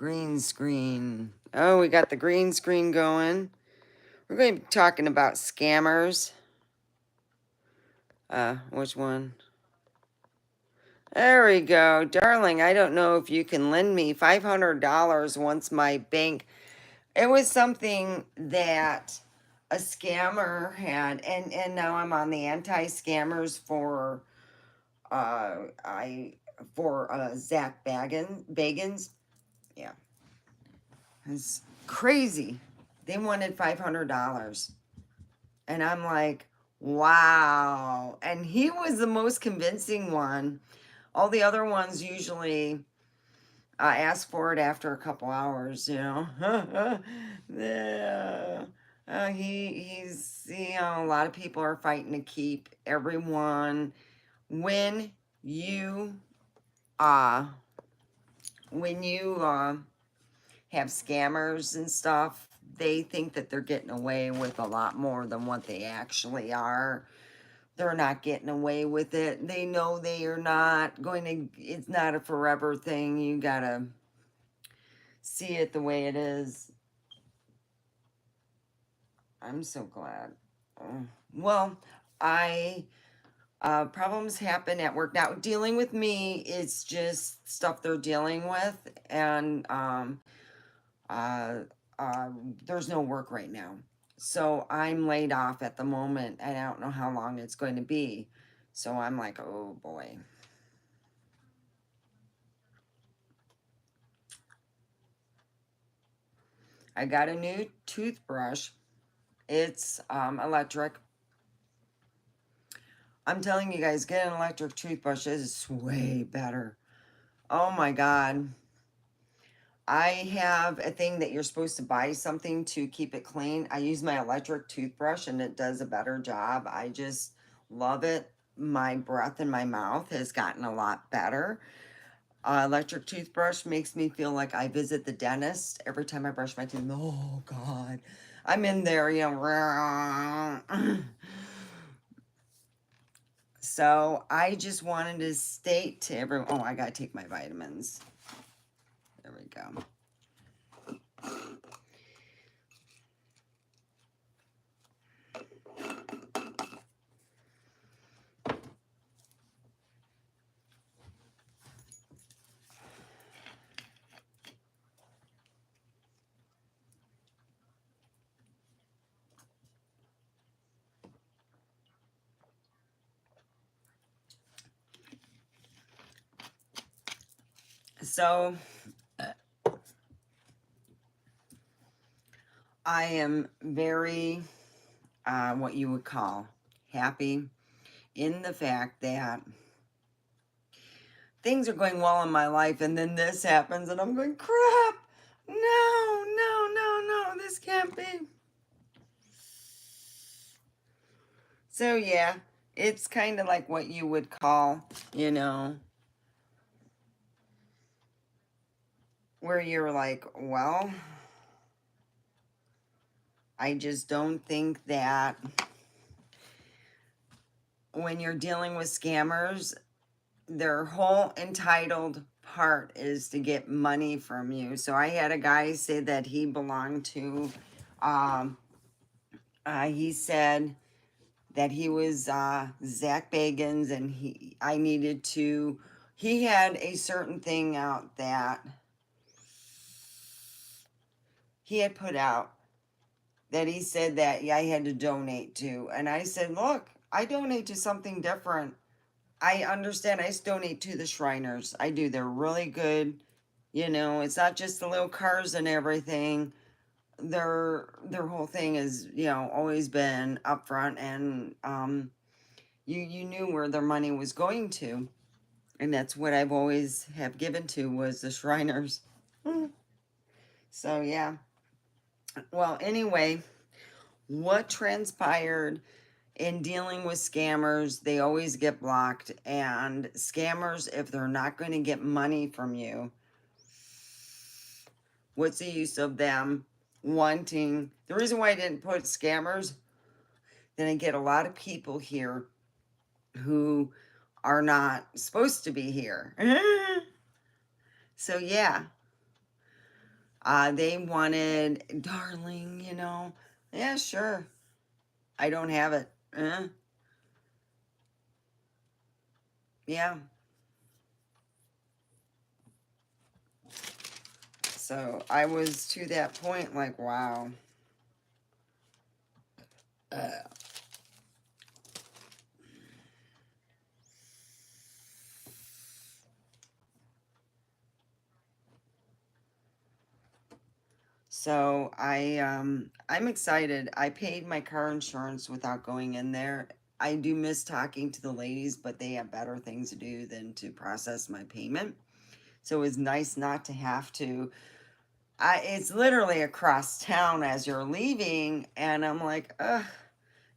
green screen. Oh, we got the green screen going. We're going to be talking about scammers. Which one? There we go. Darling, I don't know if you can lend me $500 once my bank... It was something that a scammer had, and now I'm on the anti-scammers for Zach Bagans. Yeah, it's crazy. They wanted $500, and I'm like, wow. And he was the most convincing one. All the other ones usually ask for it after a couple hours, you know. Yeah. A lot of people are fighting to keep everyone. When you, uh, when you have scammers and stuff, they think that they're getting away with a lot more than what they actually are. They're not getting away with it. They know they are not going to, it's not a forever thing. You gotta see it the way it is. I'm so glad. Well, I problems happen at work. Now, dealing with me is just stuff they're dealing with, and uh, there's no work right now. So I'm laid off at the moment, and I don't know how long it's going to be. So I'm like, oh boy. I got a new toothbrush. It's electric. I'm telling you guys, get an electric toothbrush. It is way better. Oh my God. I have a thing that you're supposed to buy something to keep it clean. I use my electric toothbrush and it does a better job. I just love it. My breath in my mouth has gotten a lot better. Electric toothbrush makes me feel like I visit the dentist every time I brush my teeth. Oh God. I'm in there, you know. So I just wanted to state to everyone, oh, I gotta take my vitamins. There we go. So I am very, what you would call happy in the fact that things are going well in my life, and then this happens, and I'm going, crap, no, no, no, no, this can't be. So yeah, it's kind of like what you would call, you know, where you're like, well, I just don't think that when you're dealing with scammers, their whole entitled part is to get money from you. So I had a guy say that he belonged to, he said that he was Zach Bagans, and I needed to, he had a certain thing out that he had put out that he said that I had to donate to. And I said, look, I donate to something different. I understand. I donate to the Shriners. I do. They're really good. You know, it's not just the little cars and everything. Their whole thing is, you know, always been upfront, and you knew where their money was going to, and that's what I've always have given to was the Shriners. So yeah. Well, anyway, what transpired in dealing with scammers, they always get blocked. And scammers, if they're not going to get money from you, what's the use of them wanting? The reason why I didn't put scammers, then I get a lot of people here who are not supposed to be here. So yeah, They wanted, darling, yeah, sure. I don't have it. Yeah. So I was to that point like, wow. So I'm excited. I paid my car insurance without going in there. I do miss talking to the ladies, but they have better things to do than to process my payment. So it was nice not to have to. It's literally across town as you're leaving, and I'm like, ugh,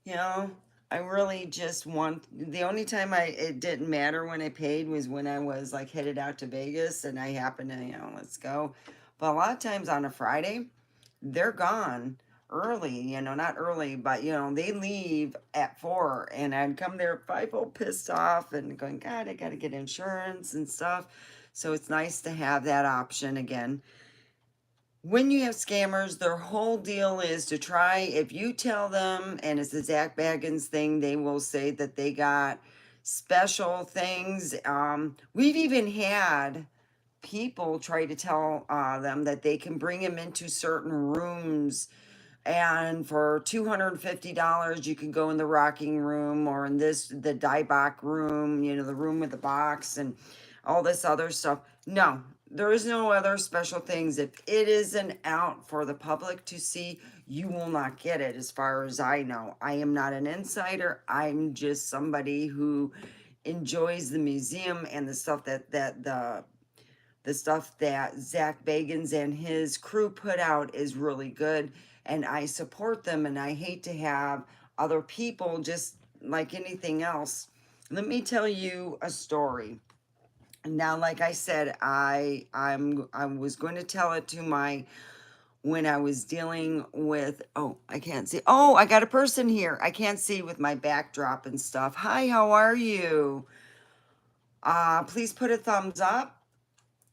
you know, I really just want. The only time it didn't matter when I paid was when I was like headed out to Vegas, and I happened to, let's go. But a lot of times on a Friday, they're gone early, not early, but they leave at 4, and I'd come there at 5, all pissed off and going, God, I gotta get insurance and stuff. So it's nice to have that option again. When you have scammers, their whole deal is to try, if you tell them, and it's the Zach Baggins thing, they will say that they got special things. We've even had people try to tell them that they can bring them into certain rooms, and for $250 you can go in the rocking room, or in the Dieback room, the room with the box and all this other stuff. No, there is no other special things. If it isn't out for the public to see, you will not get it. As far as I know, I am not an insider. I'm just somebody who enjoys the museum, and the stuff that Zach Bagans and his crew put out is really good, and I support them, and I hate to have other people, just like anything else. Let me tell you a story. Now, like I said, I was going to tell it to my when I was dealing with, oh, I can't see. Oh, I got a person here. I can't see with my backdrop and stuff. Hi, how are you? Please put a thumbs up.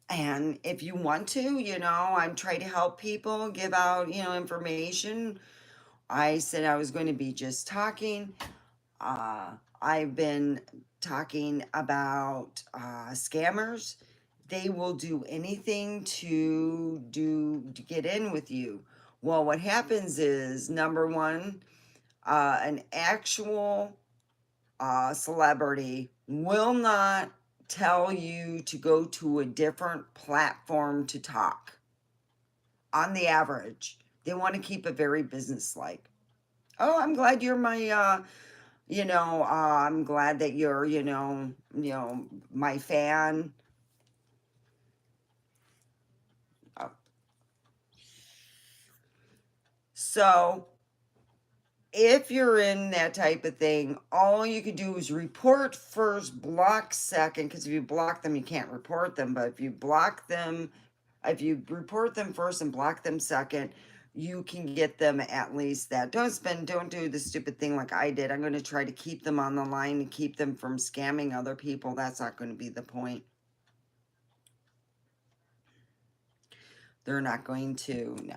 And if you want to, I'm trying to help people, give out, information. I said I was going to be just talking. I've been talking about scammers. They will do anything to get in with you. Well, what happens is, number one, an actual celebrity will not tell you to go to a different platform to talk. On the average, they want to keep it very businesslike. Oh, I'm glad you're my I'm glad that you're, my fan. Uh, So, if you're in that type of thing, all you can do is report first, block second, because if you block them, you can't report them. But if you report them first and block them second, you can get them at least that. Don't do the stupid thing like I did. I'm going to try to keep them on the line and keep them from scamming other people. That's not going to be the point. They're not going to, no.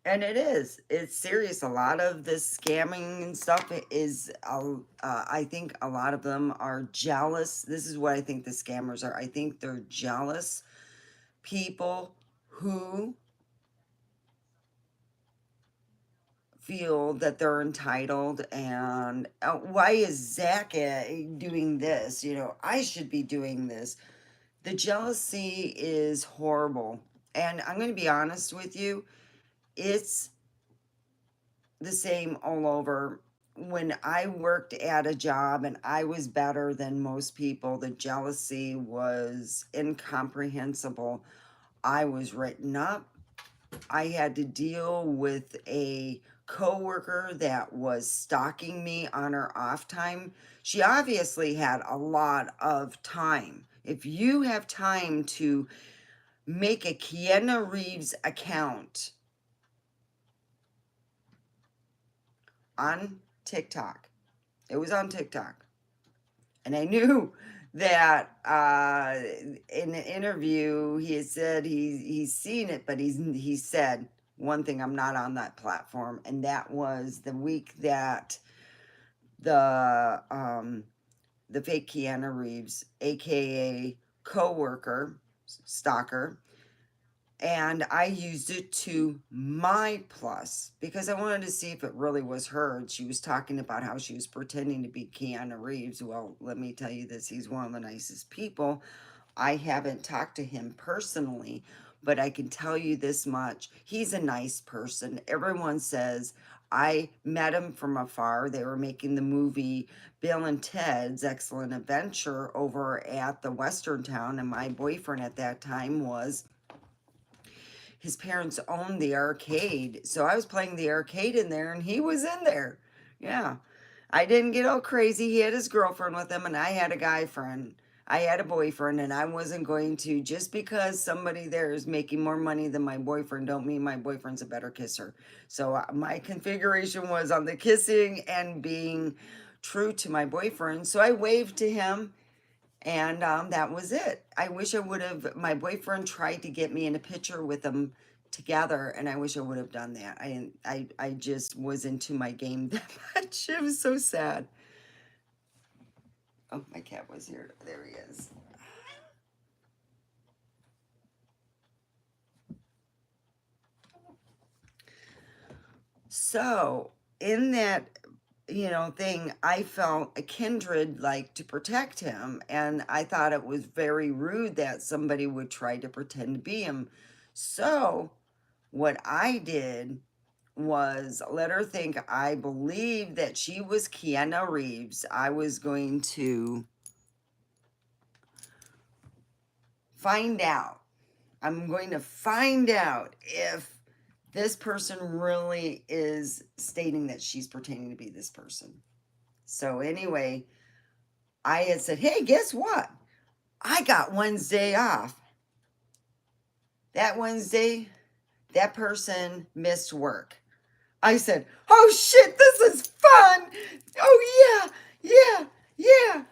And it's serious. A lot of this scamming and stuff is, I think a lot of them are jealous. This is what I think the scammers are. I think they're jealous people who feel that they're entitled, and why is Zach doing this? I should be doing this. The jealousy is horrible. And I'm going to be honest with you, it's the same all over. When I worked at a job and I was better than most people, the jealousy was incomprehensible. I was written up. I had to deal with a coworker that was stalking me on her off time. She obviously had a lot of time. If you have time to make a Keanu Reeves account on TikTok, it was on TikTok. And I knew that in an interview he had said he's seen it, but he said one thing: I'm not on that platform, and that was the week that the um the fake Keanu Reeves, aka coworker, stalker, and I used it to my plus because I wanted to see if it really was her. And she was talking about how she was pretending to be Keanu Reeves. Well, let me tell you this: he's one of the nicest people. I haven't talked to him personally, but I can tell you this much: he's a nice person. Everyone says I met him from afar. They were making the movie Bill and Ted's Excellent Adventure over at the Western Town, and my boyfriend at that time was his parents owned the arcade. So I was playing the arcade in there and he was in there. Yeah. I didn't get all crazy. He had his girlfriend with him and I had a guy friend. I had a boyfriend and I wasn't going to, just because somebody there is making more money than my boyfriend, don't mean my boyfriend's a better kisser. So my configuration was on the kissing and being true to my boyfriend. So I waved to him and that was it. I wish I would have. My boyfriend tried to get me in a picture with them together, and I wish I would have done that. I just was into my game that much. It was so sad. Oh, my cat was here. There he is. So in that, thing, I felt a kindred like to protect him, and I thought it was very rude that somebody would try to pretend to be him. So what I did was let her think I believed that she was Keanu Reeves. I was going to find out. I'm going to find out if this person really is stating that she's pretending to be this person. So anyway, I had said, hey, guess what? I got Wednesday off. That Wednesday, that person missed work. I said, oh shit, this is fun. Oh yeah, yeah, yeah.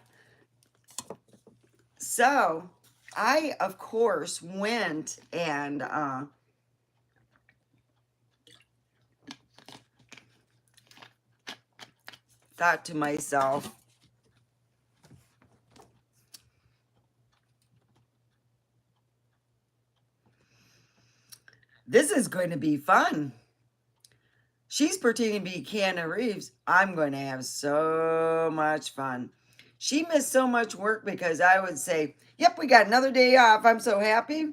So I, of course, went and thought to myself, this is going to be fun. She's pretending to be Keanu Reeves. I'm going to have so much fun. She missed so much work because I would say, yep, we got another day off. I'm so happy.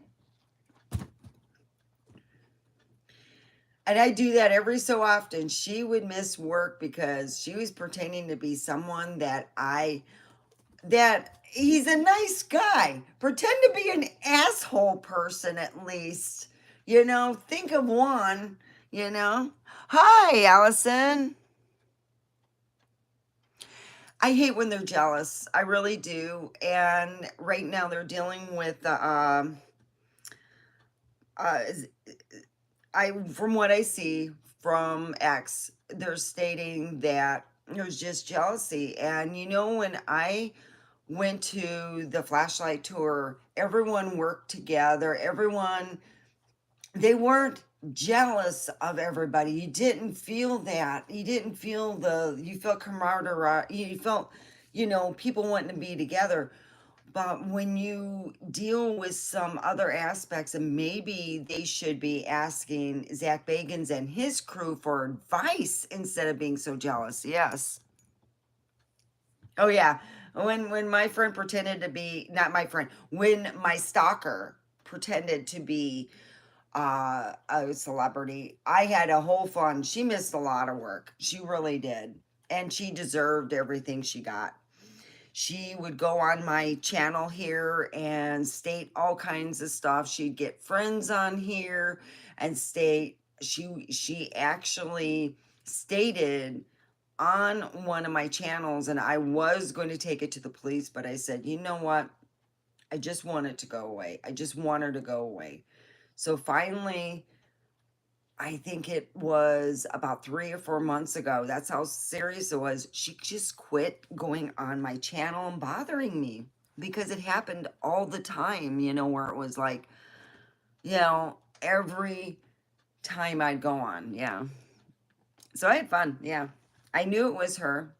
And I do that every so often. She would miss work because she was pretending to be someone that he's a nice guy. Pretend to be an asshole person at least. Think of one, you know. Hi, Allison. I hate when they're jealous. I really do. And right now they're dealing with uh from what I see from X, they're stating that it was just jealousy. And when I went to the flashlight tour, everyone worked together. They weren't jealous of everybody. You didn't feel that. You felt camaraderie. You felt, people wanting to be together. But when you deal with some other aspects, and maybe they should be asking Zach Bagans and his crew for advice instead of being so jealous. Yes. Oh yeah. When my friend pretended to be, not my friend, when my stalker pretended to be a celebrity, I had a whole fun. She missed a lot of work. She really did. And she deserved everything she got. She would go on my channel here and state all kinds of stuff. She'd get friends on here and state she actually stated on one of my channels, and I was going to take it to the police, but I said, you know what? I just want it to go away. I just want her to go away. So finally, I think it was about 3 or 4 months ago. That's how serious it was. She just quit going on my channel and bothering me. because it happened all the time, you know, where it was like, you know, every time I'd go on. Yeah. So I had fun. Yeah. I knew it was her,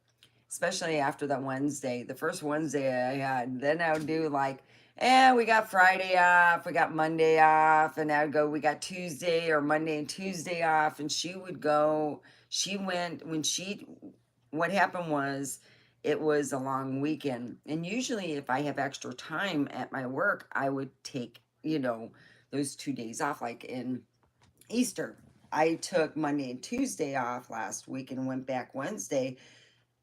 especially after that Wednesday, the first Wednesday I had. Then I would do like, we got Friday off, we got Monday off, and I'd go, we got Tuesday or Monday and Tuesday off. And she would go, she went, what happened was, it was a long weekend. And usually, if I have extra time at my work, I would take, you know, those 2 days off, like in Easter. I took Monday and Tuesday off last week and went back Wednesday,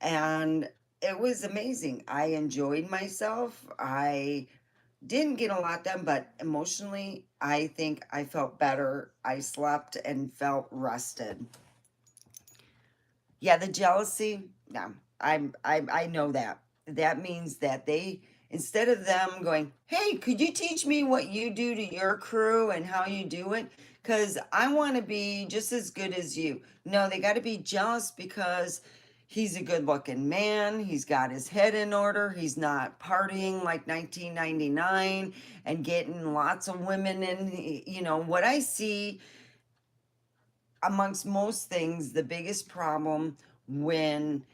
and it was amazing. I enjoyed myself. I didn't get a lot done, but emotionally, I think I felt better. I slept and felt rested. Yeah, the jealousy, no, I know that. That means that they, instead of them going, hey, could you teach me what you do to your crew and how you do it? Because I want to be just as good as you. No, they got to be jealous because he's a good looking man. He's got his head in order. He's not partying like 1999 and getting lots of women in. You know, what I see amongst most things, the biggest problem when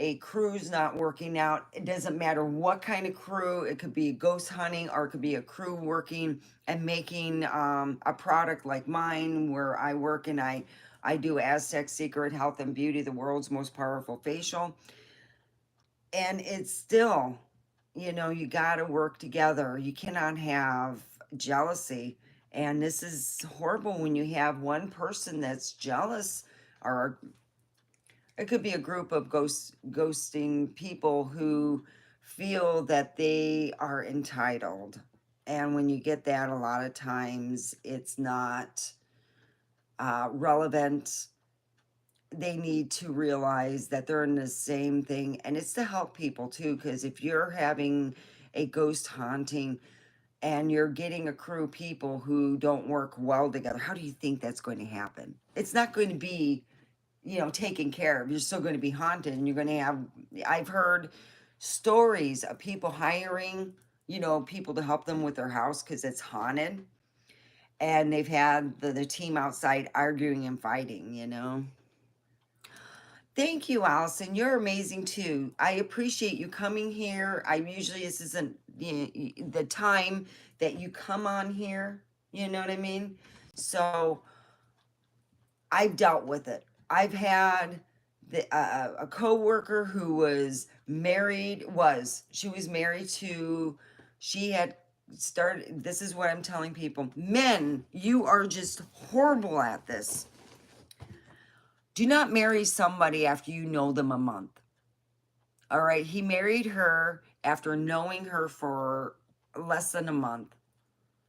a crew's not working out, it doesn't matter what kind of crew, it could be ghost hunting or it could be a crew working and making a product like mine where I work and I do Aztec Secret Health and Beauty, the world's most powerful facial. And it's still, you know, you got to work together. You cannot have jealousy. And this is horrible when you have one person that's jealous, or it could be a group of ghosting people who feel that they are entitled. And when you get that, a lot of times it's not relevant. They need to realize that they're in the same thing, and it's to help people too, because if you're having a ghost haunting and you're getting a crew of people who don't work well together, how do you think that's going to happen? It's not going to be, you know, taken care of. You're still going to be haunted, and you're going to have, I've heard stories of people hiring, you know, people to help them with their house because it's haunted, and they've had the team outside arguing and fighting, you know. Thank you, Allison. You're amazing too. I appreciate you coming here. I usually, this isn't, the time that you come on here. You know what I mean? So I've dealt with it. I've had a coworker who was married. She was married to? She had started. This is what I'm telling people. Men, you are just horrible at this. Do not marry somebody after you know them a month. All right, he married her after knowing her for less than a month.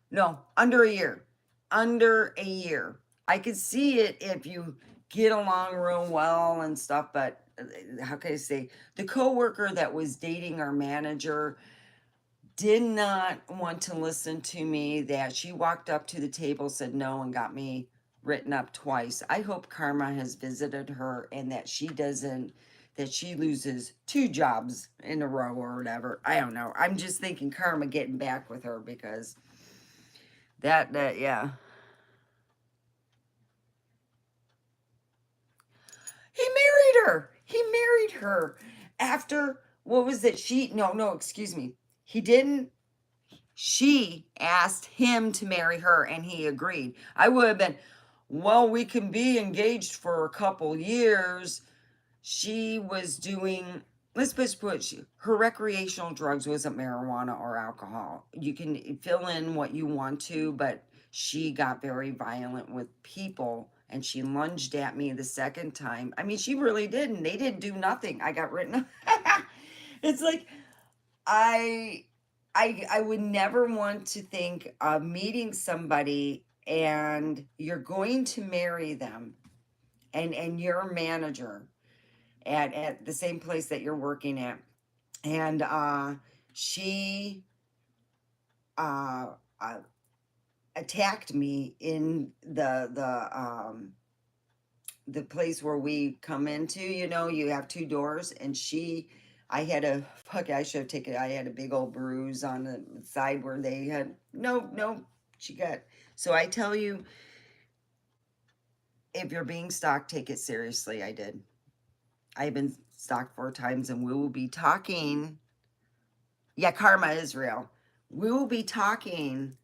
No, under a year. Under a year. I could see it if you get along real well and stuff, but how can I say? The coworker that was dating our manager did not want to listen to me, that she walked up to the table, said no, and got me written up twice. I hope karma has visited her and that she doesn't, that she loses 2 jobs in a row or whatever. I don't know. I'm just thinking karma getting back with her because yeah. He married her. He married her after, what was it? No, excuse me. He didn't. She asked him to marry her and he agreed. I would have been, well, we can be engaged for a couple years. She was doing, let's just put, her recreational drugs wasn't marijuana or alcohol. You can fill in what you want to, but she got very violent with people and she lunged at me the second time. I mean, she really didn't. They didn't do nothing. I got written. It's like, I I would never want to think of meeting somebody and you're going to marry them, and you're a manager at the same place that you're working at, and she uh, uh attacked me in the place where we come into, you know, you have 2 doors, and she I had a fuck. I should have taken. I had a big old bruise on the side where they had no, no. She got. So I tell you, if you're being stalked, take it seriously. I did. I've been stalked 4 times, and we will be talking. Yeah, karma is real. We will be talking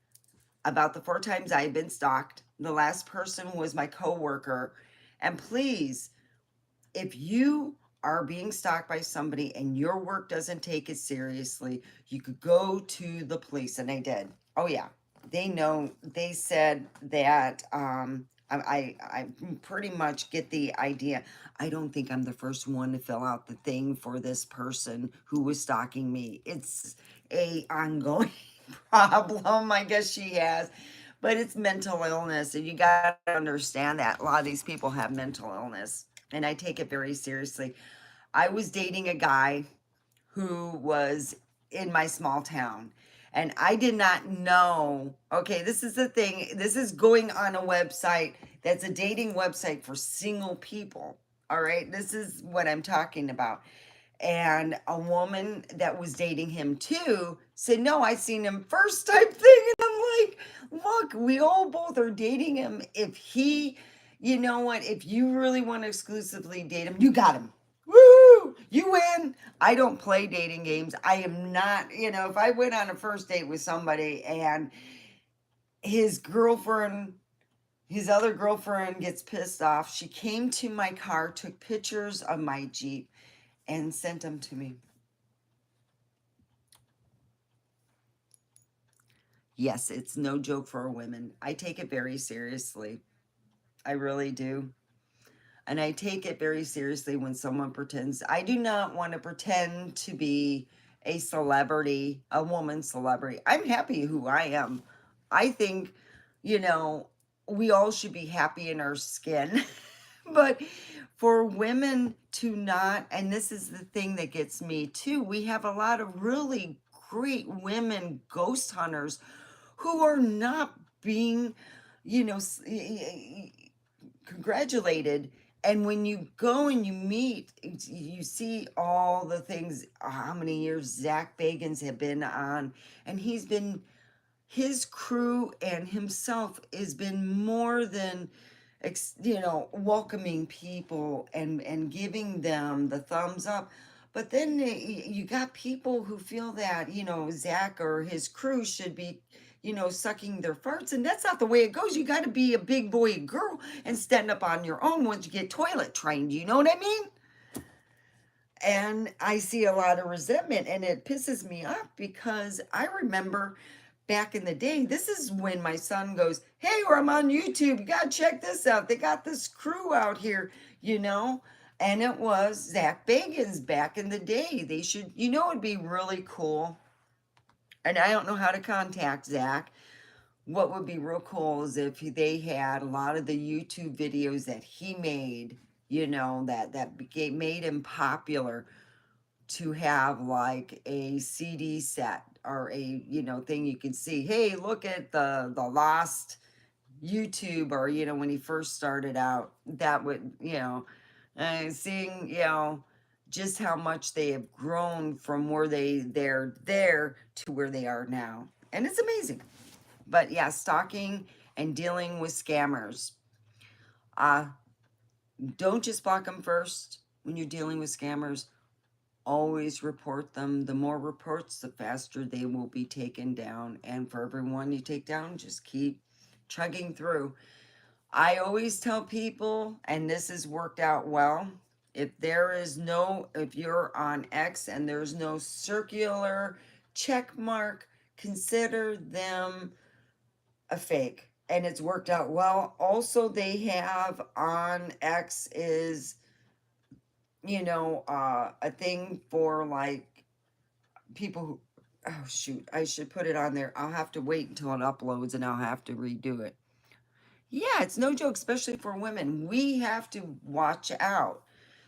about the 4 times I've been stalked. The last person was my coworker, and please, if you are being stalked by somebody and your work doesn't take it seriously, you could go to the police. And they did. Oh yeah, they know. They said that I pretty much get the idea. I don't think I'm the first one to fill out the thing for this person who was stalking me. It's a ongoing problem, I guess she has, but it's mental illness, and you got to understand that a lot of these people have mental illness, and I take it very seriously. I was dating a guy who was in my small town, and I did not know. Okay, this is the thing. This is going on a website that's a dating website for single people. All right, this is what I'm talking about. And a woman that was dating him too said, "No, I seen him first," type thing. And I'm like, look, we all both are dating him. If he, you know what, if you really want to exclusively date him, you got him. Woo! You win. I don't play dating games. I am not, if I went on a first date with somebody and his girlfriend, his other girlfriend gets pissed off, she came to my car, took pictures of my Jeep, and sent them to me. Yes, it's no joke for women. I take it very seriously. I really do. And I take it very seriously when someone pretends. I do not want to pretend to be a celebrity, a woman celebrity. I'm happy who I am. I think, you know, we all should be happy in our skin. But for women to not, and this is the thing that gets me too, we have a lot of really great women ghost hunters who are not being, you know, congratulated. And when you go and you meet, you see all the things, how many years Zach Bagans have been on, and he's been, his crew and himself has been more than, welcoming people and giving them the thumbs up. But then you got people who feel that, Zach or his crew should be, sucking their farts. And that's not the way it goes. You got to be a big boy girl and stand up on your own once you get toilet trained. You know what I mean? And I see a lot of resentment, and it pisses me off because I remember back in the day, this is when my son goes, "Hey, I'm on YouTube. You got to check this out. They got this crew out here, you know?" And it was Zach Bagans back in the day. They should, it'd be really cool. And I don't know how to contact Zach. What would be real cool is if they had a lot of the YouTube videos that he made, that became made him popular, to have like a CD set or a thing you can see. Hey, look at the lost YouTube, or when he first started out. That would seeing just how much they have grown from where they're there to where they are now, and it's amazing. But yeah, stalking and dealing with scammers. Uh, don't just block them first when you're dealing with scammers. Always report them. The more reports, the faster they will be taken down. And for everyone you take down, just keep chugging through. I always tell people, and this has worked out well, if you're on X and there's no circular check mark, consider them a fake. And it's worked out well. Also, they have on X is, a thing for like people who, oh shoot, I should put it on there. I'll have to wait until it uploads and I'll have to redo it. Yeah, it's no joke, especially for women. We have to watch out.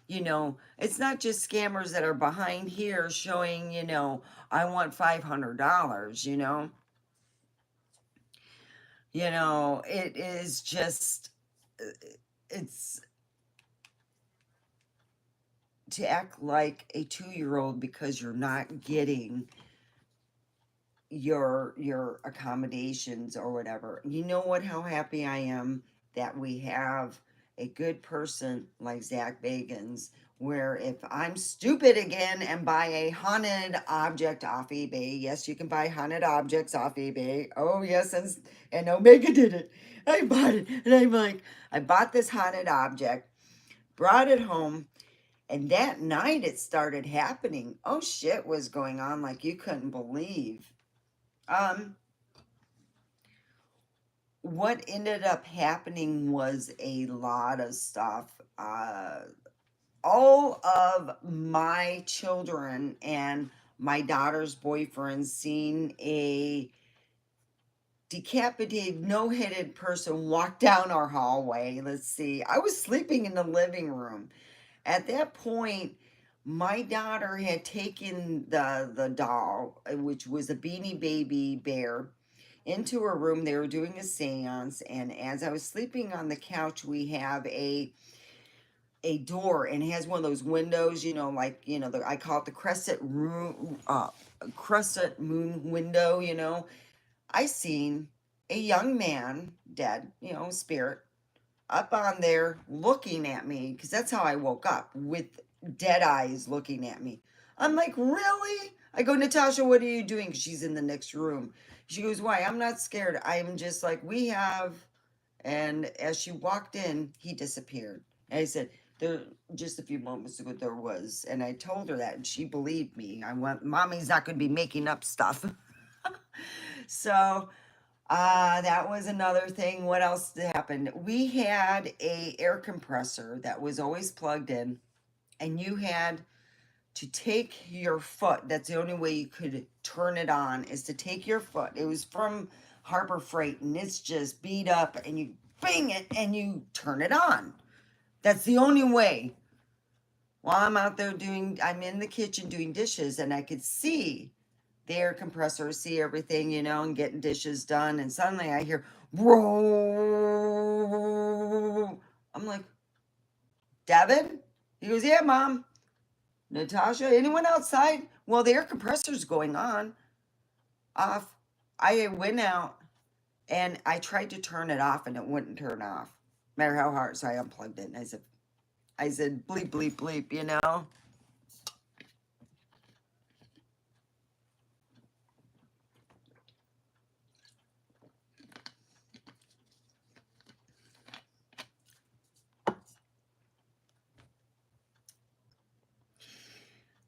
It's not just scammers that are behind here showing, I want $500, it is just, it's to act like a 2-year-old because you're not getting your accommodations or whatever. You know what, how happy I am that we have a good person like Zach Bagans, where if I'm stupid again and buy a haunted object off eBay, yes, you can buy haunted objects off eBay. Oh yes, and Omega did it. I bought it, and I'm like, I bought this haunted object, brought it home, and that night it started happening. Oh, shit was going on like you couldn't believe. Um, what ended up happening was a lot of stuff. All of my children and my daughter's boyfriend seen a decapitated, no-headed person walk down our hallway. Let's see. I was sleeping in the living room. At that point, my daughter had taken the doll, which was a Beanie Baby bear, into her room. They were doing a seance, and as I was sleeping on the couch, we have a door, and it has one of those windows, you know, like, you know, I call it the crescent moon window, you know. I seen a young man, dead, you know, spirit, up on there looking at me, because that's how I woke up, with dead eyes looking at me. I'm like, really? I go, Natasha, what are you doing? 'Cause she's in the next room. She goes, why? I'm not scared. I'm just like, we have. And as she walked in, he disappeared. And I said, there, just a few moments ago, there was. And I told her that, and she believed me. I went, Mommy's not going to be making up stuff. So, that was another thing. What else happened? We had a air compressor that was always plugged in, and you had to take your foot. That's the only way you could turn it on, is to take your foot. It was from Harbor Freight, and it's just beat up, and you bang it and you turn it on. That's the only way. While I'm out there I'm in the kitchen doing dishes, and I could see the air compressor, see everything, you know, and getting dishes done. And suddenly I hear, whoa. I'm like, Devin? He goes, yeah, Mom. Natasha, anyone outside? Well, the air compressor's going on, off. I went out and I tried to turn it off, and it wouldn't turn off. Matter how hard, so I unplugged it. And I said, bleep, bleep, bleep, you know?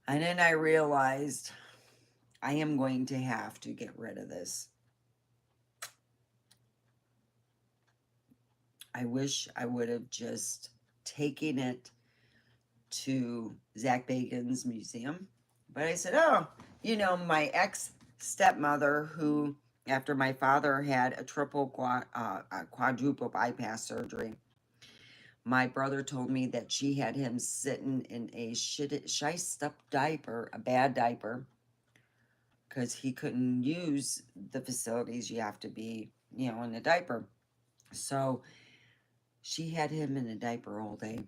And then I realized I am going to have to get rid of this. I wish I would have just taken it to Zach Bagan's museum. But I said, oh, you know, my ex stepmother, who, after my father had a quadruple bypass surgery, my brother told me that she had him sitting in a shiced up diaper, a bad diaper, because he couldn't use the facilities. You have to be, you know, in a diaper. So she had him in a diaper all day.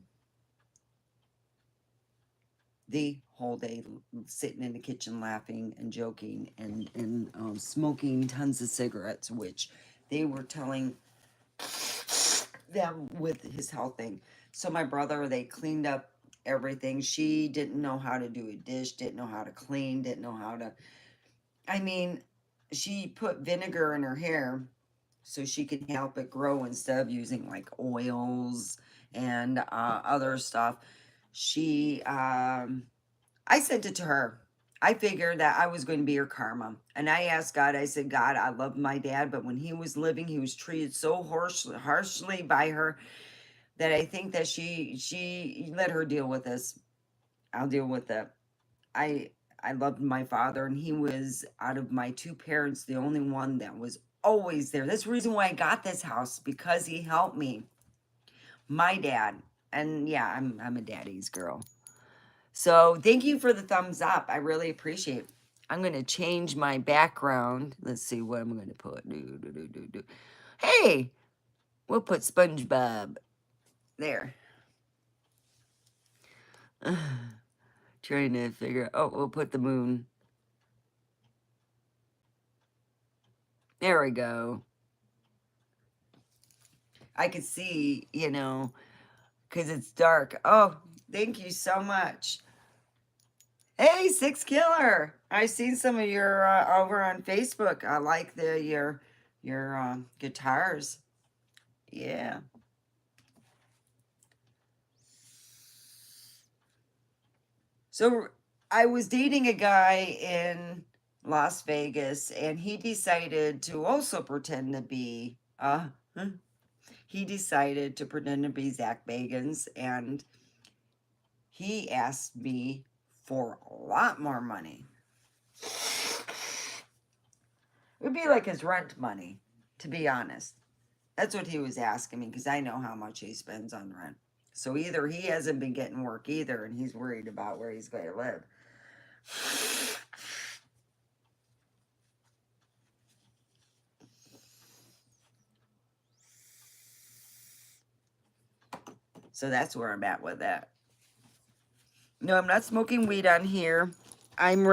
The whole day, sitting in the kitchen laughing and joking and smoking tons of cigarettes, which they were telling them with his health thing. So my brother, they cleaned up everything. She didn't know how to do a dish, didn't know how to clean, didn't know how to, I mean, she put vinegar in her hair so she could help it grow instead of using like oils and other stuff. She, I sent it to her. I figured that I was going to be her karma. And I asked God, I said, God, I love my dad, but when he was living, he was treated so harshly by her that I think that she let her deal with this. I'll deal with it. I I loved my father, and he was, out of my two parents, the only one that was always there. That's the reason why I got this house, because he helped me. My dad. And yeah, I'm a daddy's girl. So thank you for the thumbs up. I really appreciate it. I'm going to change my background. Let's see what I'm going to put. Hey, we'll put SpongeBob there. Trying to figure, oh, we'll put the moon. There we go. I could see, you know, because it's dark. Oh, thank you so much. Hey, Six Killer. I've seen some of your over on Facebook. I like your guitars. Yeah. So I was dating a guy in Las Vegas, and he decided to also pretend to be he decided to pretend to be Zach Bagans, and he asked me for a lot more money. It would be like his rent money, to be honest. That's what he was asking me, because I know how much he spends on rent. So either he hasn't been getting work either, and he's worried about where he's going to live. So that's where I'm at with that. No, I'm not smoking weed on here. I'm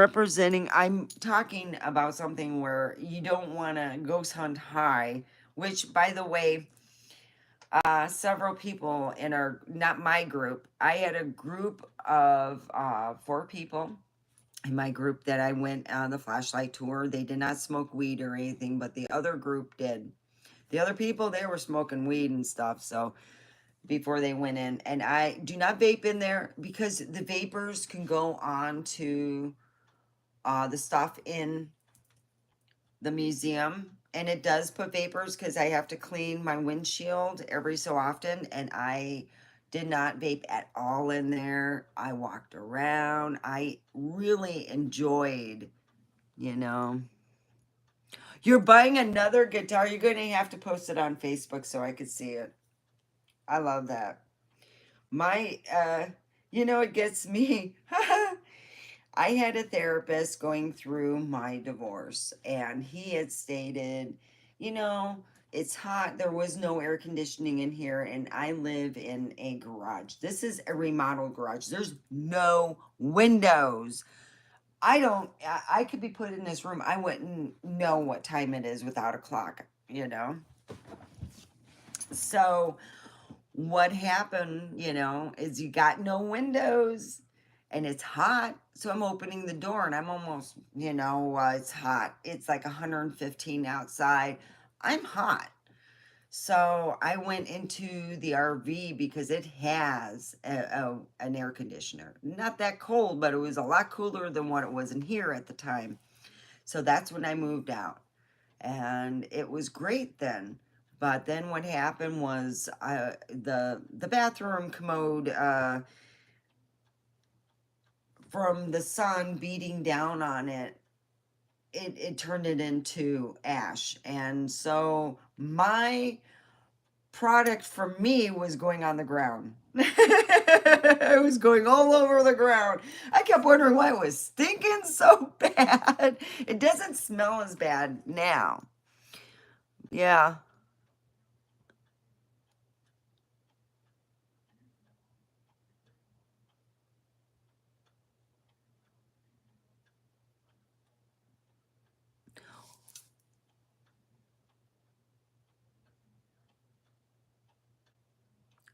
talking about something where you don't want to ghost hunt high, which, by the way, several people in not my group, I had a group of 4 people in my group that I went on the flashlight tour. They did not smoke weed or anything, but the other group did. The other people, they were smoking weed and stuff, so before they went in. And I do not vape in there because the vapors can go on to the stuff in the museum. And it does put vapors because I have to clean my windshield every so often. And I did not vape at all in there. I walked around. I really enjoyed, you know. You're buying another guitar. You're going to have to post it on Facebook so I could see it. I love that. My, it gets me. I had a therapist going through my divorce, and he had stated, it's hot. There was no air conditioning in here, and I live in a garage. This is a remodeled garage. There's no windows. I could be put in this room. I wouldn't know what time it is without a clock, So what happened, is you got no windows and it's hot. So I'm opening the door and I'm almost, it's hot. It's like 115 outside. I'm hot. So I went into the RV because it has an air conditioner. Not that cold, but it was a lot cooler than what it was in here at the time. So that's when I moved out. And it was great then. But then what happened was the bathroom commode, from the sun beating down on it, it turned it into ash. And so my product for me was going on the ground. It was going all over the ground. I kept wondering why it was stinking so bad. It doesn't smell as bad now. Yeah.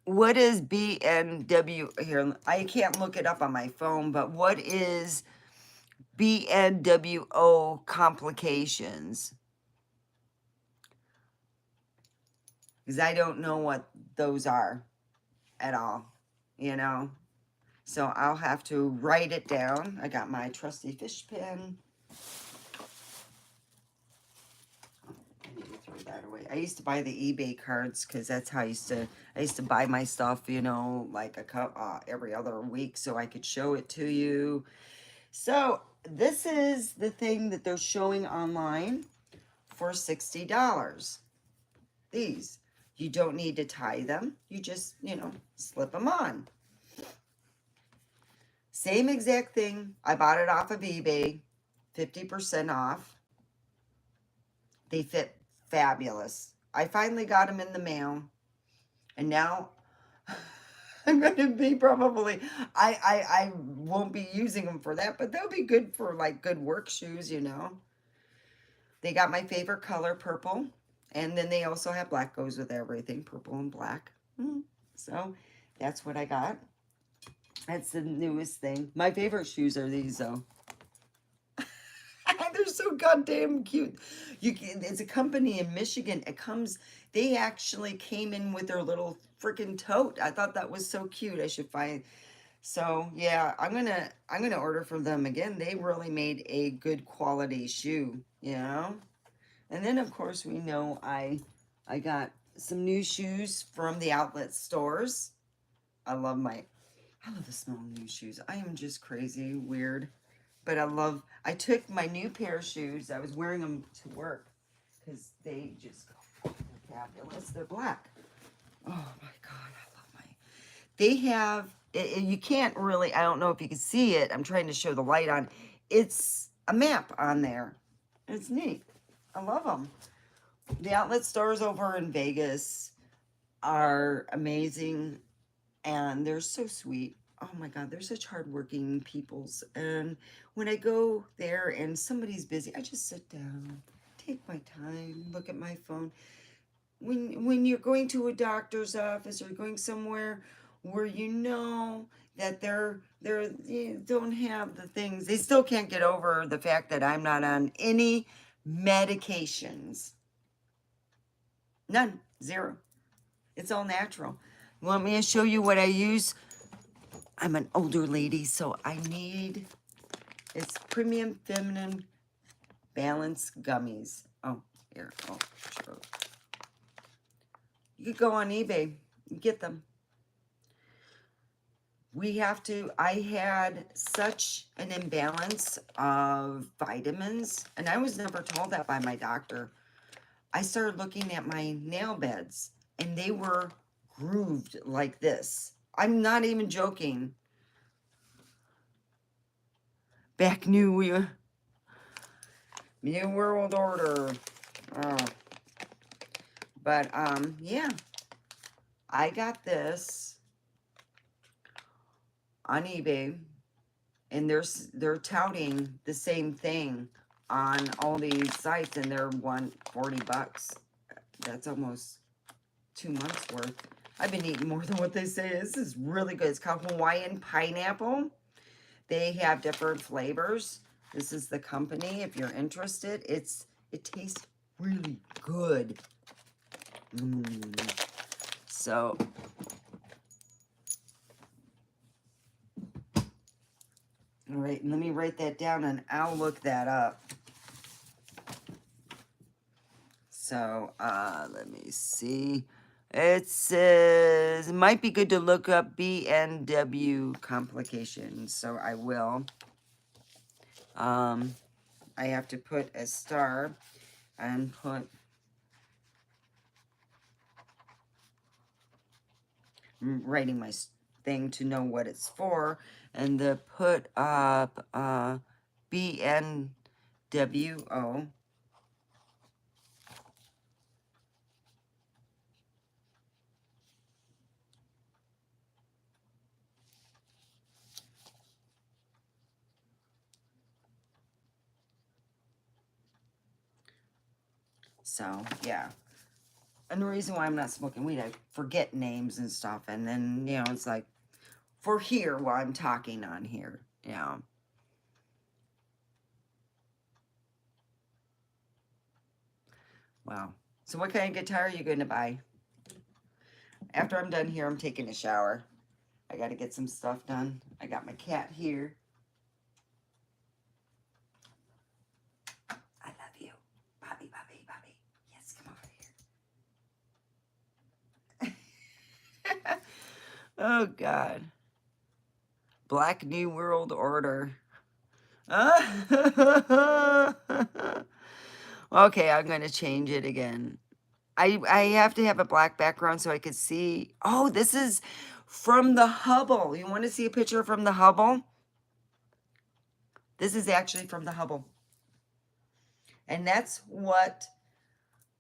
What is BNW here? I can't look it up on my phone, but what is BNWO complications? Because I don't know what those are at all, So I'll have to write it down. I got my trusty fish pen. I need to throw that away. I used to buy the eBay cards because that's how I used to buy my stuff, like every other week so I could show it to you. So this is the thing that they're showing online for $60. These. You don't need to tie them. You just, slip them on. Same exact thing. I bought it off of eBay. 50% off. They fit fabulous. I finally got them in the mail. And now I'm going to be probably, I won't be using them for that, but they'll be good for like good work shoes, you know. They got my favorite color, purple. And then they also have black, goes with everything, purple and black. So that's what I got. That's the newest thing. My favorite shoes are these though. They're so goddamn cute. It's a company in Michigan. They actually came in with their little freaking tote. I thought that was so cute. I should find. So yeah, I'm gonna order from them again. They really made a good quality shoe, you know. And then of course we know I got some new shoes from the outlet stores. I love the smell of new shoes. I am just crazy, weird. But I took my new pair of shoes. I was wearing them to work because they just go, they're fabulous. They're black. Oh my God, I love they have, you can't really, I don't know if you can see it. I'm trying to show the light on. It's a map on there. It's neat. I love them. The outlet stores over in Vegas are amazing and they're so sweet. Oh my God, they're such hardworking peoples. And when I go there and somebody's busy, I just sit down, take my time, look at my phone. When you're going to a doctor's office or going somewhere where you know that they don't have the things, they still can't get over the fact that I'm not on any medications. None. Zero. It's all natural. You want me to show you what I use? I'm an older lady, so it's Premium Feminine Balance Gummies. Oh, here. Oh, sure. You could go on eBay and get them. I had such an imbalance of vitamins, and I was never told that by my doctor. I started looking at my nail beds, and they were grooved like this. I'm not even joking. Back New World Order. Oh. But, yeah. I got this on eBay, and they're touting the same thing on all these sites, and they're $40. That's almost 2 months worth. I've been eating more than what they say. This is really good. It's called Hawaiian Pineapple. They have different flavors. This is the company. If you're interested, it tastes really good. So all right, let me write that down and I'll look that up. So, let me see. It says it might be good to look up BNW complications, so I will. I have to put a star and put writing my thing to know what it's for, and the put up BNWO. So, yeah. And the reason why I'm not smoking weed, I forget names and stuff. And then, you know, it's like, for here, while I'm talking on here, you know. Wow. So what kind of guitar are you going to buy? After I'm done here, I'm taking a shower. I got to get some stuff done. I got my cat here. I love you. Bobby, Bobby, Bobby. Yes, come over here. Oh, God. Black New World Order. Okay, I'm going to change it again. I have to have a black background so I could see. Oh, this is from the Hubble. You want to see a picture from the Hubble? This is actually from the Hubble. And that's what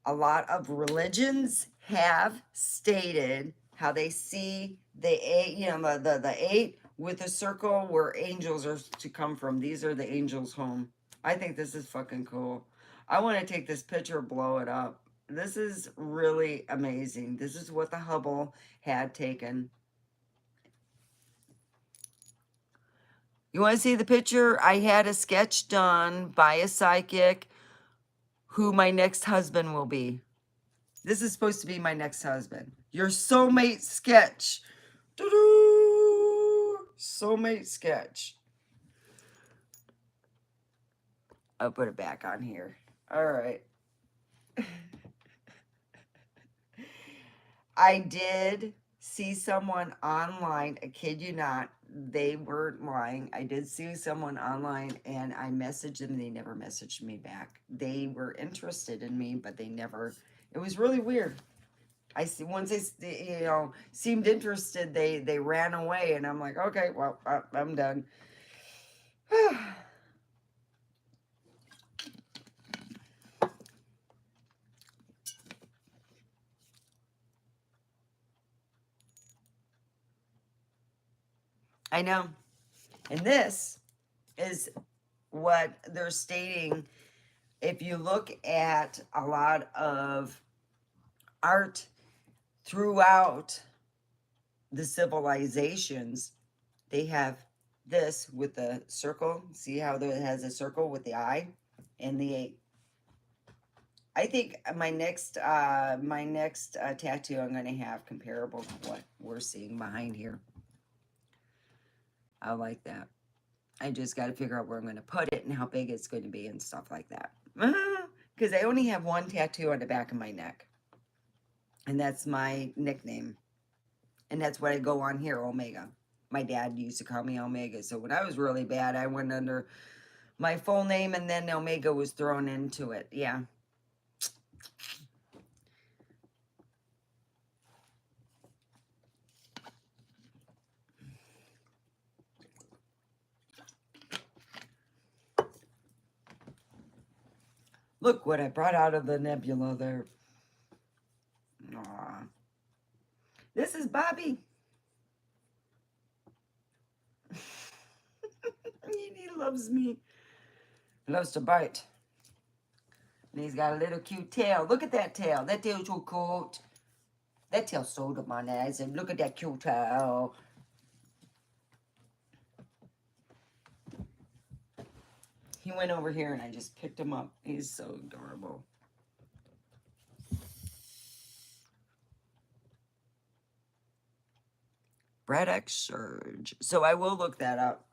a lot of religions have stated how they see the eight, you know, the eight with a circle where angels are to come from. These are the angels' home. I think this is fucking cool. I want to take this picture, blow it up. This is really amazing. This is what the Hubble had taken. You want to see the picture? I had a sketch done by a psychic who my next husband will be. This is supposed to be my next husband. Your soulmate sketch. Doo-doo! Soulmate sketch. I'll put it back on here. All right. I did see someone online, I kid you not, they weren't lying. I did see someone online and I messaged them. They never messaged me back. They were interested in me, but they never, it was really weird. I see once they, you know, seemed interested, they ran away and I'm like, okay, well, I'm done. I know. And this is what they're stating. If you look at a lot of art throughout the civilizations, they have this with the circle. See how it has a circle with the eye and the eight. I think my next tattoo I'm going to have comparable to what we're seeing behind here. I like that. I just got to figure out where I'm going to put it and how big it's going to be and stuff like that. Because I only have one tattoo on the back of my neck. And that's my nickname. And that's what I go on here, Omega. My dad used to call me Omega. So when I was really bad, I went under my full name and then Omega was thrown into it. Yeah. Look what I brought out of the nebula there. Aww. This is Bobby. He loves me. He loves to bite. And he's got a little cute tail. Look at that tail. That tail's so cute. That tail's so up my ass. And look at that cute tail. He went over here and I just picked him up. He's so adorable. Brad X Surge. So I will look that up.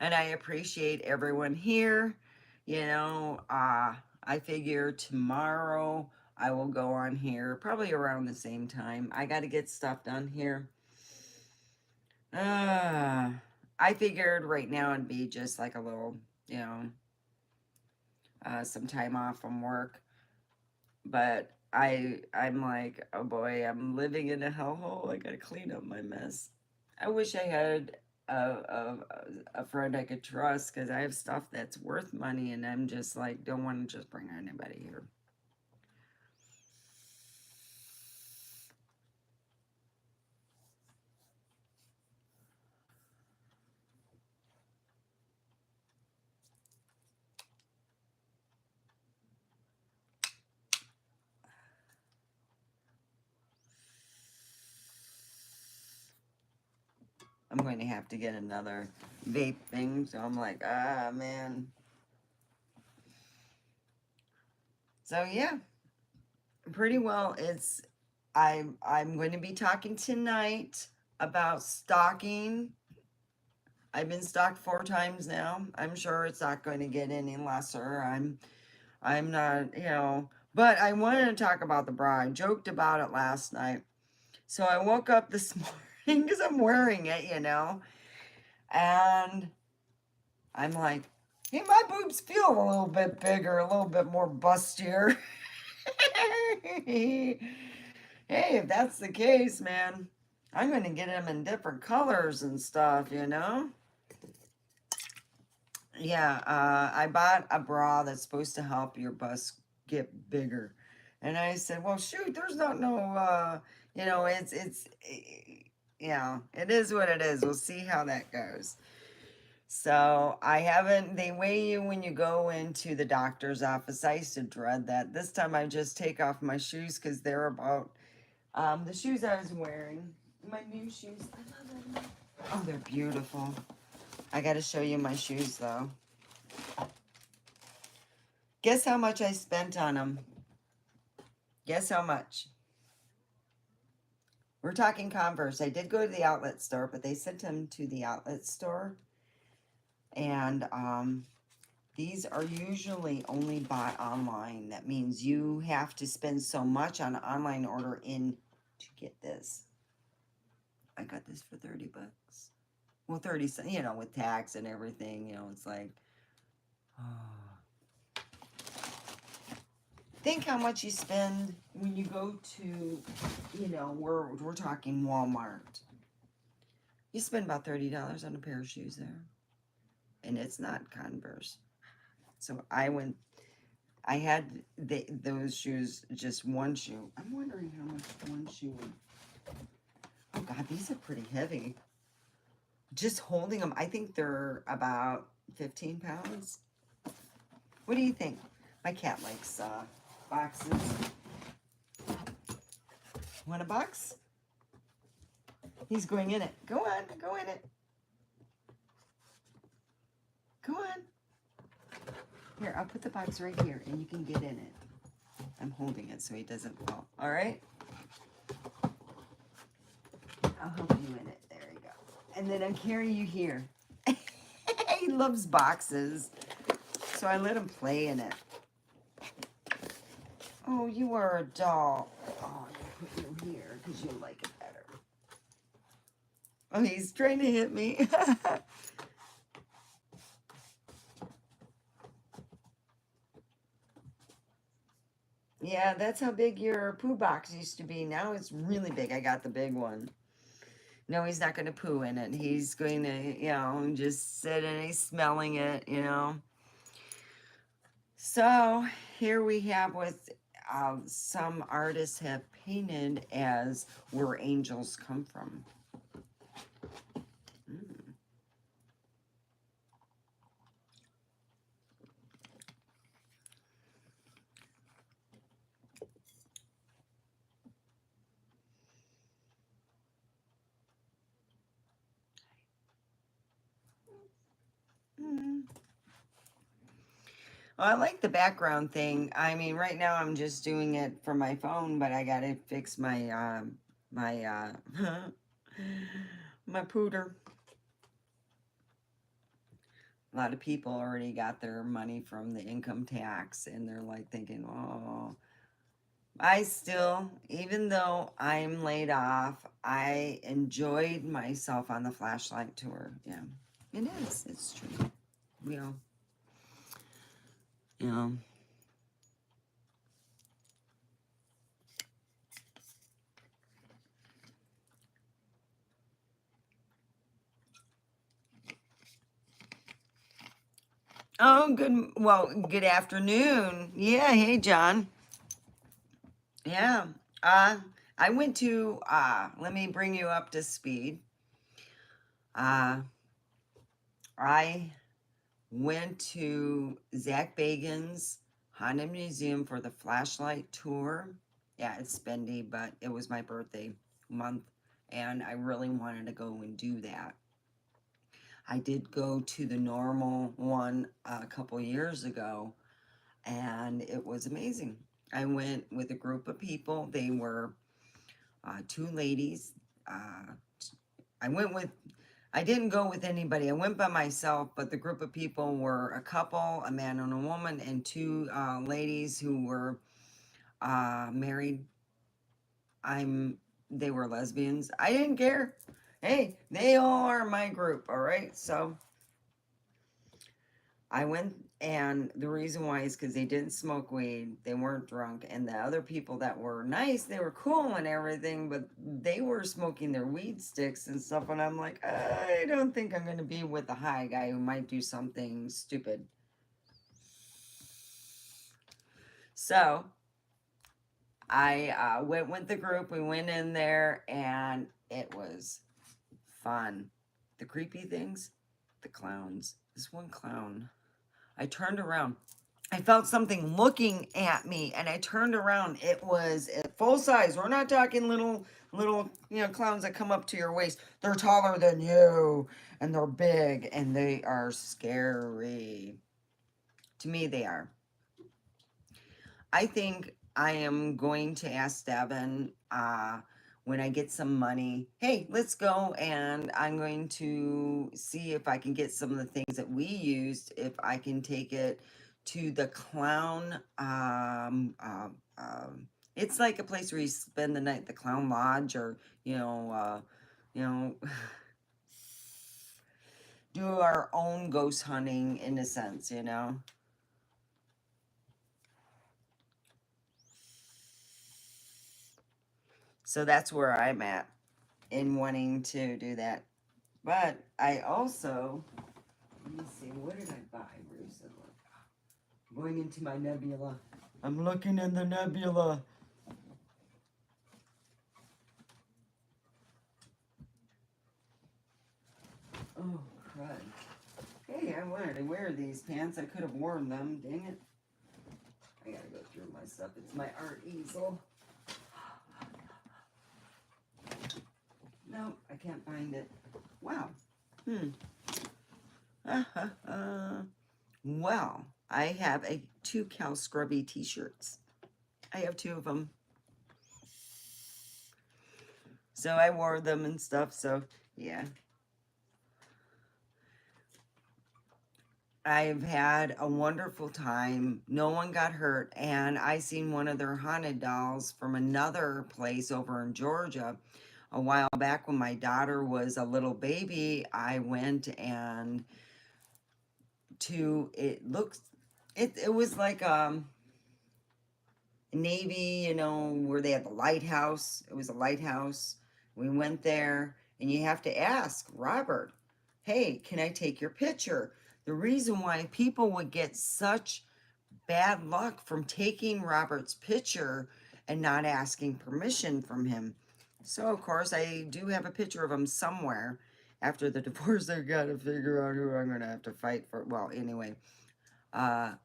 And I appreciate everyone here. You know, I figure tomorrow I will go on here probably around the same time. I got to get stuff done here. I figured right now it'd be just like a little, you know, some time off from work. But I'm like, oh boy, I'm living in a hellhole. I gotta clean up my mess. I wish I had a friend I could trust because I have stuff that's worth money and I'm just like, don't want to just bring anybody here. I'm going to have to get another vape thing. So I'm like, ah, man. So yeah, pretty well. I'm going to be talking tonight about stalking. I've been stalked 4 times now. I'm sure it's not going to get any lesser. I'm not, you know, but I wanted to talk about the bra. I joked about it last night. So I woke up this morning because I'm wearing it, you know, and I'm like, hey, my boobs feel a little bit bigger, a little bit more bustier. Hey, if that's the case, man, I'm going to get them in different colors and stuff, you know? Yeah, I bought a bra that's supposed to help your bust get bigger. And I said, well, shoot, there's not no, it is what it is. We'll see how that goes. So I haven't, they weigh you when you go into the doctor's office. I used to dread that. This time I just take off my shoes because they're about, the shoes I was wearing, my new shoes. I love them. Oh, they're beautiful. I got to show you my shoes though. Guess how much I spent on them? Guess how much? We're talking Converse. I did go to the outlet store, but they sent them to the outlet store. And these are usually only bought online. That means you have to spend so much on an online order in to get this. I got this for 30 bucks. Well, 30 cents, with tax and everything, it's like, oh. Think how much you spend when you go to, we're talking Walmart. You spend about $30 on a pair of shoes there. And it's not Converse. So I had those shoes, just one shoe. I'm wondering how much one shoe would. Oh God, these are pretty heavy. Just holding them, I think they're about 15 pounds. What do you think? My cat likes boxes. Want a box? He's going in it. Go on, go in it. Go on. Here, I'll put the box right here and you can get in it. I'm holding it so he doesn't fall. All right? I'll help you in it. There you go. And then I'll carry you here. He loves boxes. So I let him play in it. Oh, you are a doll. Oh, I put you here because you like it better. Oh, he's trying to hit me. Yeah, that's how big your poo box used to be. Now it's really big. I got the big one. No, he's not going to poo in it. He's going to, just sit and he's smelling it, So here we have what some artists have painted as where angels come from. Well, I like the background thing. I mean, right now I'm just doing it for my phone, but I gotta fix my my my pooter. A lot of people already got their money from the income tax, and they're like thinking, "Oh, I still, even though I'm laid off, I enjoyed myself on the flashlight tour." Yeah, it is. It's true. You know, you know. Oh, good afternoon. Yeah, hey, John. Yeah. Uh, I went to, let me bring you up to speed. Uh, I went to Zach Bagan's Haunted Museum for the flashlight tour. Yeah, it's spendy, but it was my birthday month, and I really wanted to go and do that. I did go to the normal one a couple years ago, and it was amazing. I went with a group of people. They were two ladies. I went with, I didn't go with anybody. I went by myself, but the group of people were a couple, a man and a woman, and two ladies who were married. They were lesbians. I didn't care. Hey, they all are my group, all right? So I went, and the reason why is because they didn't smoke weed, they weren't drunk, and the other people that were nice, they were cool and everything, but they were smoking their weed sticks and stuff, and I'm like, I don't think I'm going to be with a high guy who might do something stupid. So I went with the group. We went in there and it was fun. The creepy things, the clowns. This one clown, I turned around. I felt something looking at me and I turned around. It was at full size. We're not talking little, clowns that come up to your waist. They're taller than you and they're big and they are scary. To me, they are. I think I am going to ask Devin when I get some money, hey, let's go, and I'm going to see if I can get some of the things that we used, if I can take it to the clown. It's like a place where you spend the night, the clown lodge, or you know, do our own ghost hunting in a sense. So that's where I'm at in wanting to do that. But I also, let me see, what did I buy recently? Going into my nebula. I'm looking in the nebula. Oh, crud. Hey, I wanted to wear these pants. I could have worn them. Dang it. I gotta go through my stuff. It's my art easel. No, I can't find it. Wow. Well, I have two Cal Scrubby t-shirts. I have two of them. So I wore them and stuff, so yeah. I've had a wonderful time. No one got hurt, and I seen one of their haunted dolls from another place over in Georgia a while back when my daughter was a little baby. I went and it was like Navy, where they had the lighthouse. It was a lighthouse. We went there, and you have to ask Robert, hey, can I take your picture? The reason why people would get such bad luck from taking Robert's picture and not asking permission from him. So, of course, I do have a picture of him somewhere. After the divorce, I got to figure out who I'm going to have to fight for. Well, anyway, I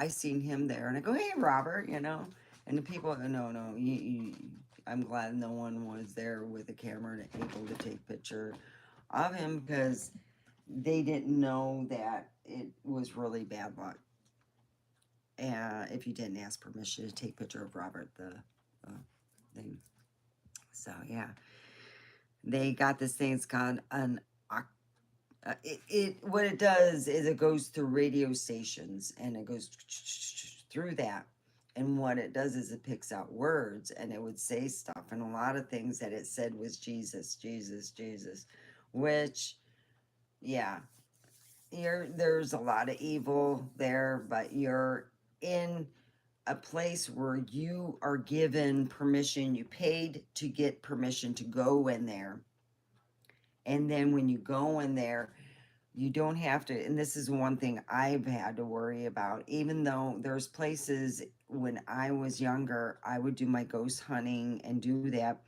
seen him there, and I go, hey, Robert, and the people, no, I'm glad no one was there with a camera and able to take picture of him because they didn't know that it was really bad luck. If you didn't ask permission to take picture of Robert, the thing. So yeah, they got this thing. It's called an. What it does is it goes through radio stations and it goes through that. And what it does is it picks out words and it would say stuff. And a lot of things that it said was Jesus, Jesus, Jesus, which, yeah, there's a lot of evil there, but you're in a place where you are given permission. You paid to get permission to go in there. And then when you go in there, you don't have to, and this is one thing I've had to worry about, even though there's places when I was younger, I would do my ghost hunting and do that.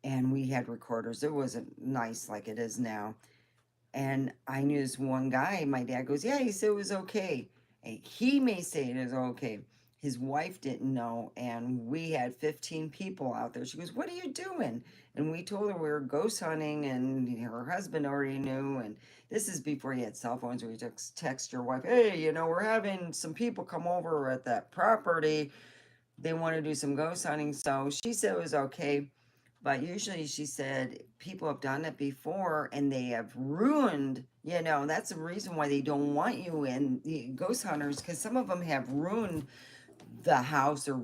And we had recorders. It wasn't nice like it is now. And I knew this one guy, my dad goes, yeah, he said it was okay. And he may say it is okay. His wife didn't know, and we had 15 people out there. She goes, what are you doing? And we told her we were ghost hunting, and her husband already knew. And this is before you had cell phones where you text your wife, hey, we're having some people come over at that property. They want to do some ghost hunting. So she said it was okay. But usually she said people have done it before and they have ruined, that's the reason why they don't want you in the ghost hunters, because some of them have ruined the house, or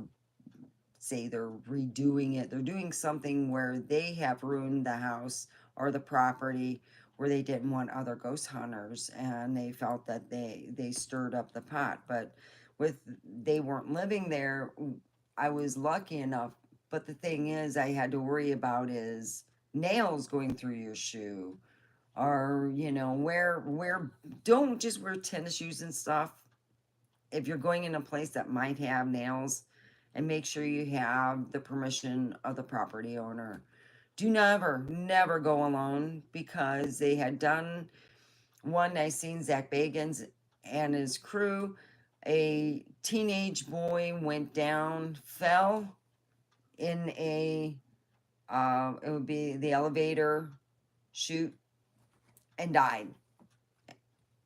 say they're redoing it. They're doing something where they have ruined the house or the property where they didn't want other ghost hunters and they felt that they stirred up the pot. But they weren't living there. I was lucky enough, but the thing is I had to worry about is nails going through your shoe, or wear don't just wear tennis shoes and stuff if you're going in a place that might have nails and make sure you have the permission of the property owner. Do never go alone, because they had done one. I seen Zach Bagans and his crew. A teenage boy went down, fell in it would be the elevator chute, and died,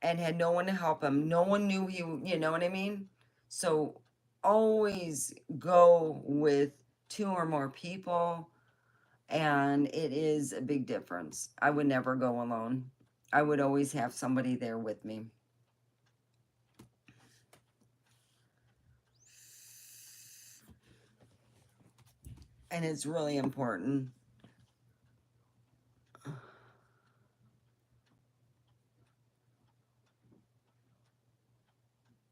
and had no one to help him. No one knew you know what I mean? So always go with two or more people, and it is a big difference. I would never go alone. I would always have somebody there with me. And it's really important.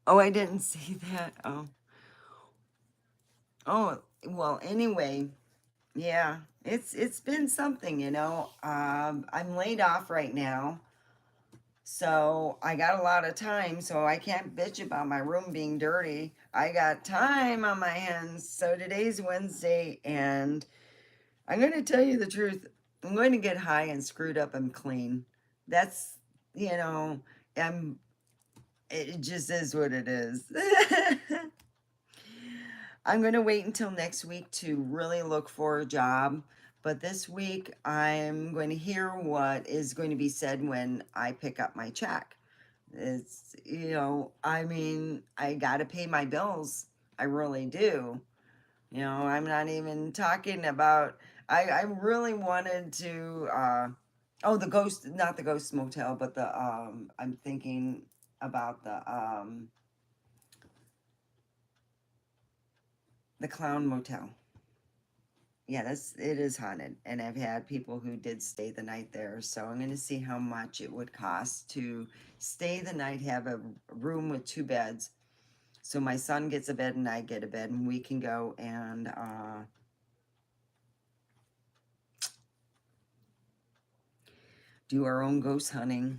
Oh, I didn't see that. Oh. Oh, well, anyway, yeah. It's been something, you know. I'm laid off right now. So I got a lot of time, so I can't bitch about my room being dirty. I got time on my hands. So today's Wednesday, and I'm going to tell you the truth. I'm going to get high and screwed up and clean. That's, you know, I'm, it just is what it is. I'm going to wait until next week to really look for a job. But this week, I'm going to hear what is going to be said when I pick up my check. It's, you know, I mean, I got to pay my bills. I really do. You know, I'm not even talking about, I really wanted to, oh, the ghost, not the ghost motel, but I'm thinking about the clown motel. Yeah, it is haunted, and I've had people who did stay the night there. So I'm going to see how much it would cost to stay the night, have a room with two beds. So my son gets a bed and I get a bed, and we can go and do our own ghost hunting.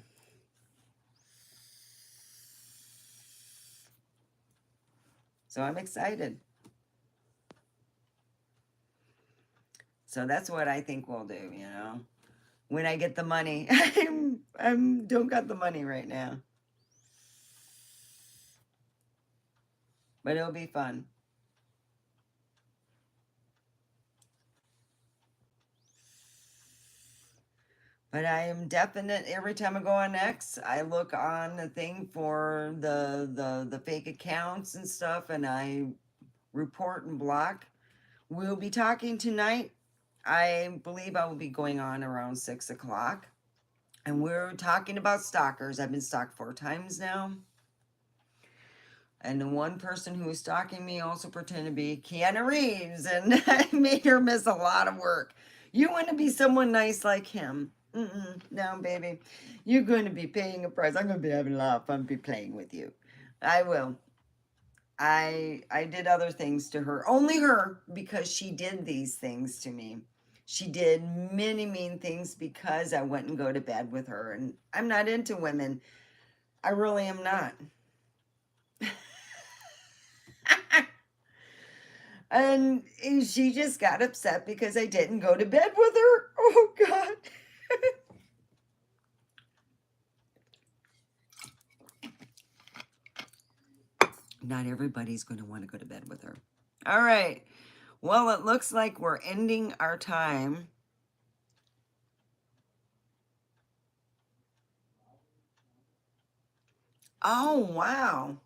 So I'm excited. So that's what I think we'll do, you know. When I get the money. I'm don't got the money right now. But it'll be fun. But I am definite. Every time I go on X, I look on the thing for the fake accounts and stuff, and I report and block. We'll be talking tonight. I believe I will be going on around 6 o'clock. And we're talking about stalkers. I've been stalked 4 times now. And the one person who was stalking me also pretended to be Keanu Reeves, and I made her miss a lot of work. You want to be someone nice like him? No, baby. You're going to be paying a price. I'm going to be having a lot of fun be playing with you. I will. I did other things to her. Only her, because she did these things to me. She did many mean things because I wouldn't go to bed with her. And I'm not into women. I really am not. And she just got upset because I didn't go to bed with her. Oh, God. Not everybody's going to want to go to bed with her. All right. Well, it looks like we're ending our time. Oh, wow.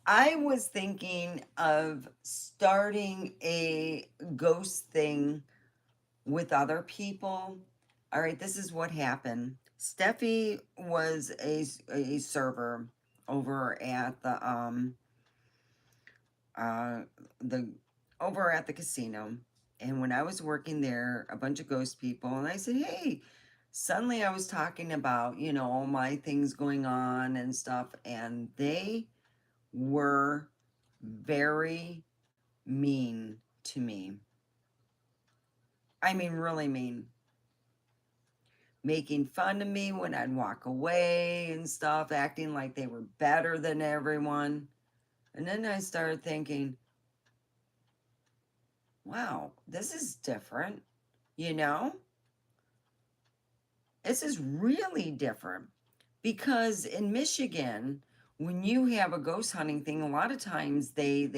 I was thinking of starting a ghost thing with other people. All right, this is what happened. Steffi was a server over at uh the over at the casino. And when I was working there, a bunch of ghost people, and I said, "Hey," suddenly I was talking about, you know, all my things going on and stuff, and they were very mean to me. I mean, really mean. Making fun of me when I'd walk away and stuff, acting like they were better than everyone. And then I started thinking, wow, this is different, you know? This is really different because in Michigan, when you have a ghost hunting thing, a lot of times they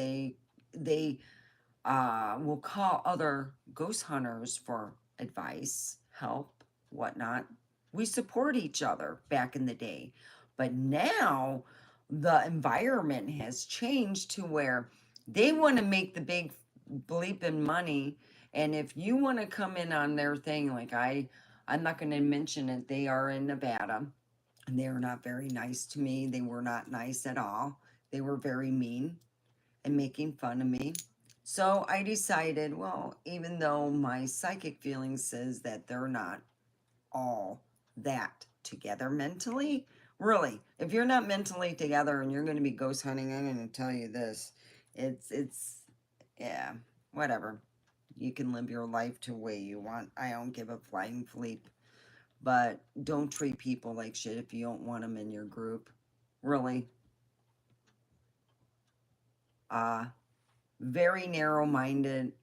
will call other ghost hunters for advice, help, whatnot. We support each other back in the day. But now the environment has changed to where they want to make the big bleeping money. And if you want to come in on their thing, like I'm not going to mention it, they are in Nevada and they are not very nice to me. They were not nice at all. They were very mean and making fun of me. So I decided, well, even though my psychic feeling says that they're not all that together mentally, really, if you're not mentally together and you're going to be ghost hunting, I'm going to tell you this. Yeah, whatever. You can live your life the way you want. I don't give a flying fleep. But don't treat people like shit if you don't want them in your group. Really. Very narrow-minded.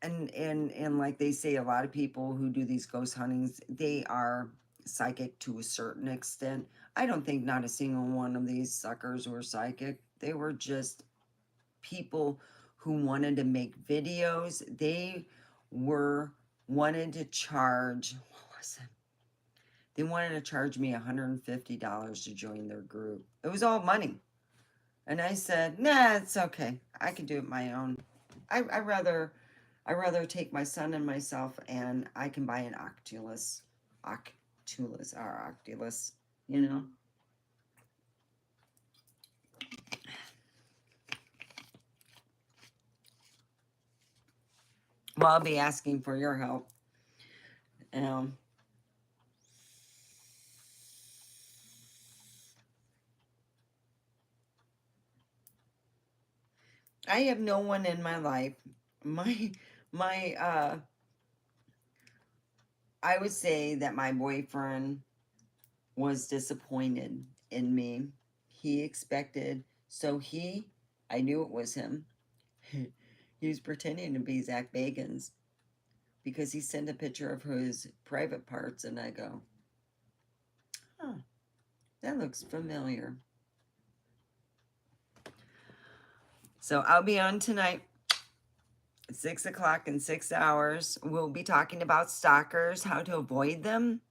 And like they say, a lot of people who do these ghost huntings, they are psychic to a certain extent. I don't think not a single one of these suckers were psychic. They were just people who wanted to make videos. They were wanted to charge, what was it? They wanted to charge me $150 to join their group. It was all money. And I said, nah, it's okay. I can do it my own. I rather take my son and myself and I can buy an Oculus, you know? Well, I'll be asking for your help. Um, I have no one in my life. My I would say that my boyfriend was disappointed in me. He expected, so I knew it was him. He was pretending to be Zach Bagans because he sent a picture of his private parts, and I go, huh, that looks familiar. So I'll be on tonight at 6 o'clock in 6 hours. We'll be talking about stalkers, how to avoid them.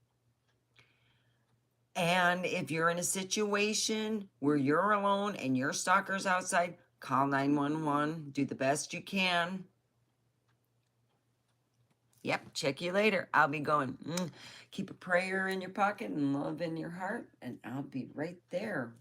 And if you're in a situation where you're alone and your stalker's outside, call 911. Do the best you can. Yep, check you later. I'll be going. Keep a prayer in your pocket and love in your heart, and I'll be right there